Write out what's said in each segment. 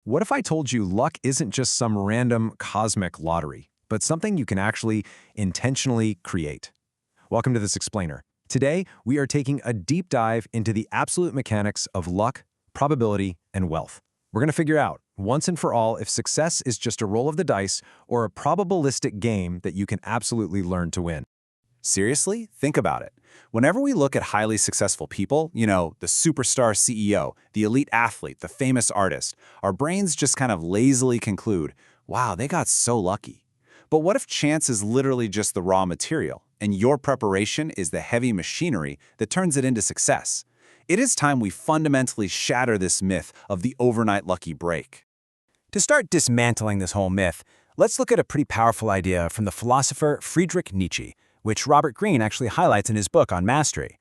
What if I told you luck isn't just some random cosmic lottery, but something you can actually intentionally create? Welcome to This Explainer. Today, we are taking a deep dive into the absolute mechanics of luck, probability, and wealth. We're going to figure out, once and for all, if success is just a roll of the dice or a probabilistic game that you can absolutely learn to win. Seriously? Think about it. Whenever we look at highly successful people, the superstar CEO, the elite athlete, the famous artist, our brains just kind of lazily conclude, wow, they got so lucky. But what if chance is literally just the raw material, and your preparation is the heavy machinery that turns it into success? It is time we fundamentally shatter this myth of the overnight lucky break. To start dismantling this whole myth, let's look at a pretty powerful idea from the philosopher Friedrich Nietzsche, which Robert Greene actually highlights in his book on mastery.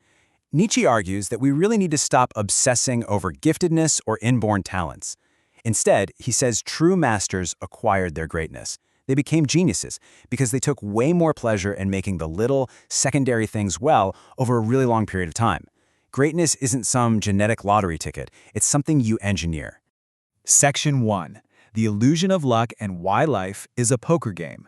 Nietzsche argues that we really need to stop obsessing over giftedness or inborn talents. Instead, he says true masters acquired their greatness. They became geniuses because they took way more pleasure in making the little, secondary things well over a really long period of time. Greatness isn't some genetic lottery ticket, it's something you engineer. Section 1. The illusion of luck and why life is a poker game.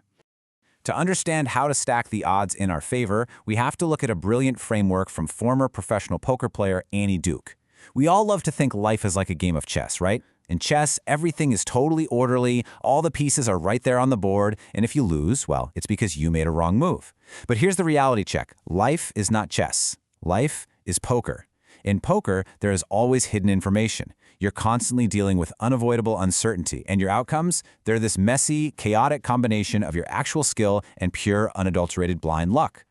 To understand how to stack the odds in our favor, we have to look at a brilliant framework from former professional poker player Annie Duke. We all love to think life is like a game of chess, right? In chess, everything is totally orderly, all the pieces are right there on the board, and if you lose, well, it's because you made a wrong move. But here's the reality check. Life is not chess. Life is poker. In poker, there is always hidden information. You're constantly dealing with unavoidable uncertainty, and your outcomes, they're this messy, chaotic combination of your actual skill and pure, unadulterated blind luck.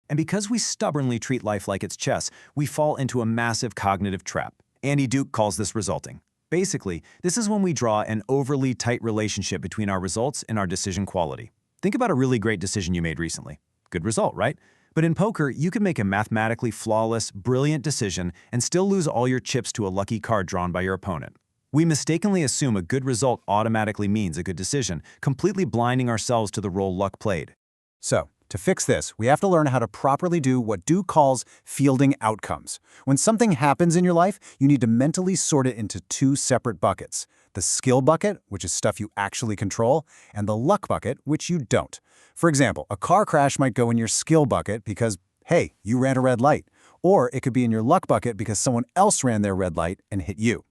And because we stubbornly treat life like it's chess, we fall into a massive cognitive trap. Andy Duke calls this resulting. Basically, this is when we draw an overly tight relationship between our results and our decision quality. Think about a really great decision you made recently. Good result, right? But in poker, you can make a mathematically flawless, brilliant decision and still lose all your chips to a lucky card drawn by your opponent. We mistakenly assume a good result automatically means a good decision, completely blinding ourselves to the role luck played. So, to fix this, we have to learn how to properly do what Duke calls fielding outcomes. When something happens in your life, you need to mentally sort it into two separate buckets. The skill bucket, which is stuff you actually control, and the luck bucket, which you don't. For example, a car crash might go in your skill bucket because, hey, you ran a red light. Or it could be in your luck bucket because someone else ran their red light and hit you.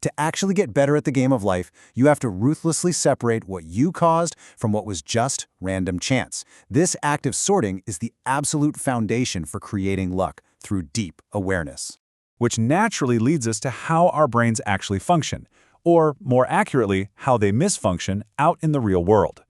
To actually get better at the game of life, you have to ruthlessly separate what you caused from what was just random chance. This active sorting is the absolute foundation for creating luck through deep awareness. Which naturally leads us to how our brains actually function, or more accurately, how they misfunction out in the real world.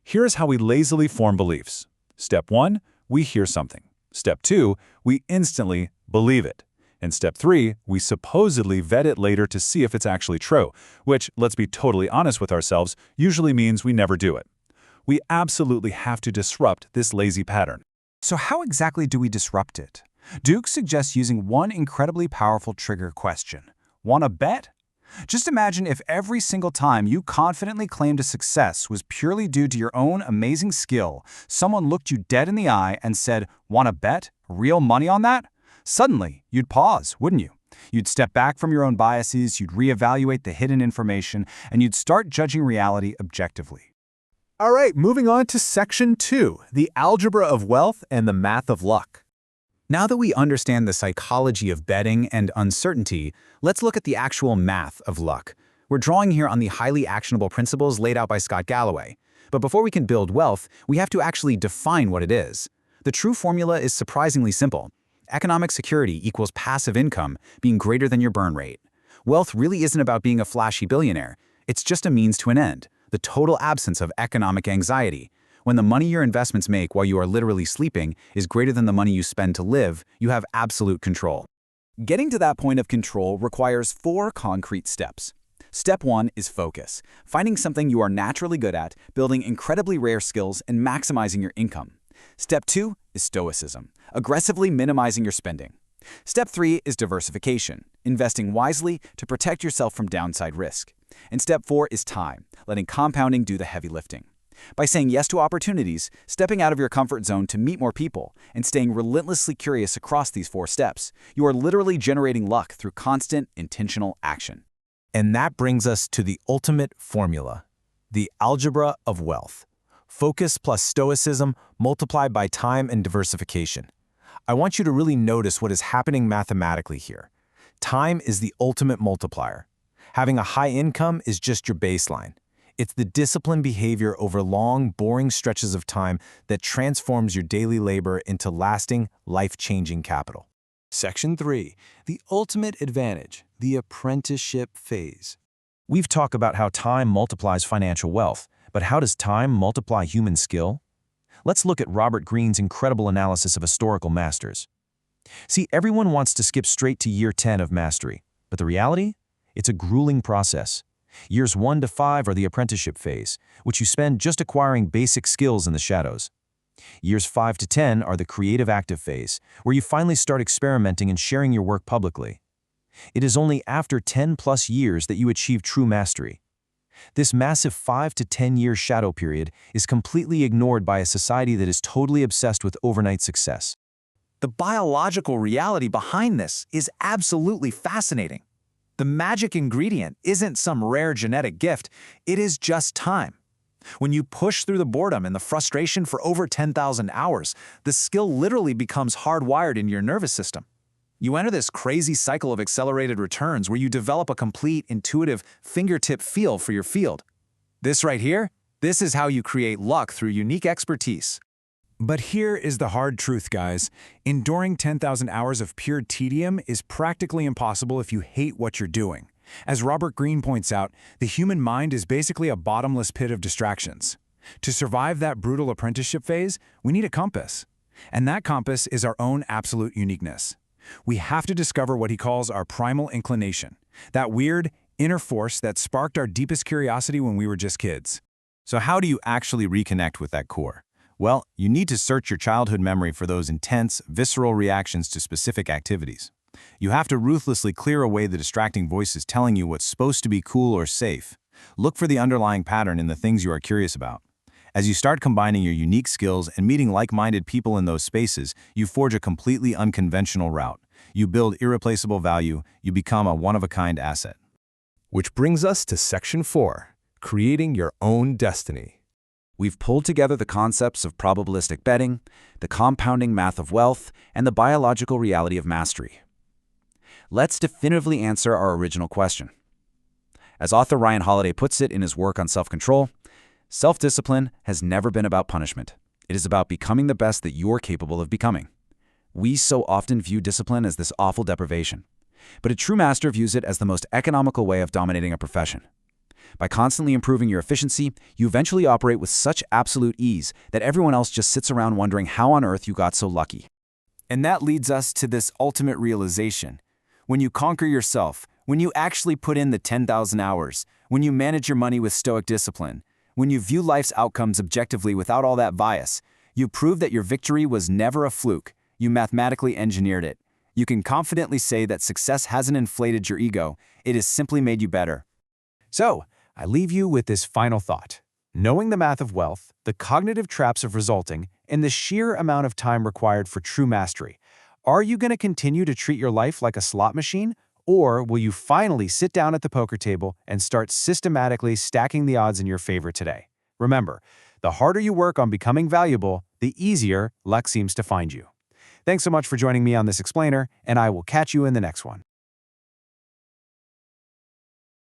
Here's how we lazily form beliefs. Step 1, we hear something. Step 2, we instantly believe it. And step 3, we supposedly vet it later to see if it's actually true, which, let's be totally honest with ourselves, usually means we never do it. We absolutely have to disrupt this lazy pattern. So how exactly do we disrupt it? Duke suggests using one incredibly powerful trigger question. Wanna bet? Just imagine if every single time you confidently claimed a success was purely due to your own amazing skill, someone looked you dead in the eye and said, "Wanna bet? Real money on that?" Suddenly, you'd pause, wouldn't you? You'd step back from your own biases, you'd reevaluate the hidden information, and you'd start judging reality objectively. All right, moving on to Section 2, the algebra of wealth and the math of luck. Now that we understand the psychology of betting and uncertainty, let's look at the actual math of luck. We're drawing here on the highly actionable principles laid out by Scott Galloway. But before we can build wealth, we have to actually define what it is. The true formula is surprisingly simple. Economic security equals passive income being greater than your burn rate. Wealth really isn't about being a flashy billionaire. It's just a means to an end, the total absence of economic anxiety. When the money your investments make while you are literally sleeping is greater than the money you spend to live, you have absolute control. Getting to that point of control requires 4 concrete steps. Step 1 is focus, finding something you are naturally good at, building incredibly rare skills, and maximizing your income. Step 2 is stoicism, aggressively minimizing your spending. Step 3 is diversification, investing wisely to protect yourself from downside risk. And step 4 is time, letting compounding do the heavy lifting. By saying yes to opportunities, stepping out of your comfort zone to meet more people, and staying relentlessly curious across these 4 steps, you are literally generating luck through constant, intentional action. And that brings us to the ultimate formula, the algebra of wealth. Focus plus stoicism multiplied by time and diversification. I want you to really notice what is happening mathematically here. Time is the ultimate multiplier. Having a high income is just your baseline. It's the disciplined behavior over long, boring stretches of time that transforms your daily labor into lasting, life-changing capital. Section 3. The ultimate advantage, the apprenticeship phase. We've talked about how time multiplies financial wealth, but how does time multiply human skill? Let's look at Robert Greene's incredible analysis of historical masters. See, everyone wants to skip straight to year 10 of mastery, but the reality? It's a grueling process. Years 1 to 5 are the apprenticeship phase, which you spend just acquiring basic skills in the shadows. Years 5 to 10 are the creative active phase, where you finally start experimenting and sharing your work publicly. It is only after 10+ years that you achieve true mastery. This massive 5 to 10 year shadow period is completely ignored by a society that is totally obsessed with overnight success. The biological reality behind this is absolutely fascinating. The magic ingredient isn't some rare genetic gift, it is just time. When you push through the boredom and the frustration for over 10,000 hours, the skill literally becomes hardwired in your nervous system. You enter this crazy cycle of accelerated returns where you develop a complete, intuitive, fingertip feel for your field. This right here, this is how you create luck through unique expertise. But here is the hard truth, guys. Enduring 10,000 hours of pure tedium is practically impossible if you hate what you're doing. As Robert Greene points out, the human mind is basically a bottomless pit of distractions. To survive that brutal apprenticeship phase, we need a compass. And that compass is our own absolute uniqueness. We have to discover what he calls our primal inclination, that weird, inner force that sparked our deepest curiosity when we were just kids. So how do you actually reconnect with that core? Well, you need to search your childhood memory for those intense, visceral reactions to specific activities. You have to ruthlessly clear away the distracting voices telling you what's supposed to be cool or safe. Look for the underlying pattern in the things you are curious about. As you start combining your unique skills and meeting like-minded people in those spaces, you forge a completely unconventional route. You build irreplaceable value, you become a one-of-a-kind asset. Which brings us to Section 4, Creating Your Own Destiny. We've pulled together the concepts of probabilistic betting, the compounding math of wealth, and the biological reality of mastery. Let's definitively answer our original question. As author Ryan Holiday puts it in his work on self-control, self-discipline has never been about punishment. It is about becoming the best that you're capable of becoming. We so often view discipline as this awful deprivation, but a true master views it as the most economical way of dominating a profession. By constantly improving your efficiency, you eventually operate with such absolute ease that everyone else just sits around wondering how on earth you got so lucky. And that leads us to this ultimate realization. When you conquer yourself, when you actually put in the 10,000 hours, when you manage your money with stoic discipline, when you view life's outcomes objectively without all that bias, you prove that your victory was never a fluke. You mathematically engineered it. You can confidently say that success hasn't inflated your ego, it has simply made you better. So, I leave you with this final thought. Knowing the math of wealth, the cognitive traps of resulting, and the sheer amount of time required for true mastery, are you going to continue to treat your life like a slot machine, or will you finally sit down at the poker table and start systematically stacking the odds in your favor today? Remember, the harder you work on becoming valuable, the easier luck seems to find you. Thanks so much for joining me on this explainer, and I will catch you in the next one.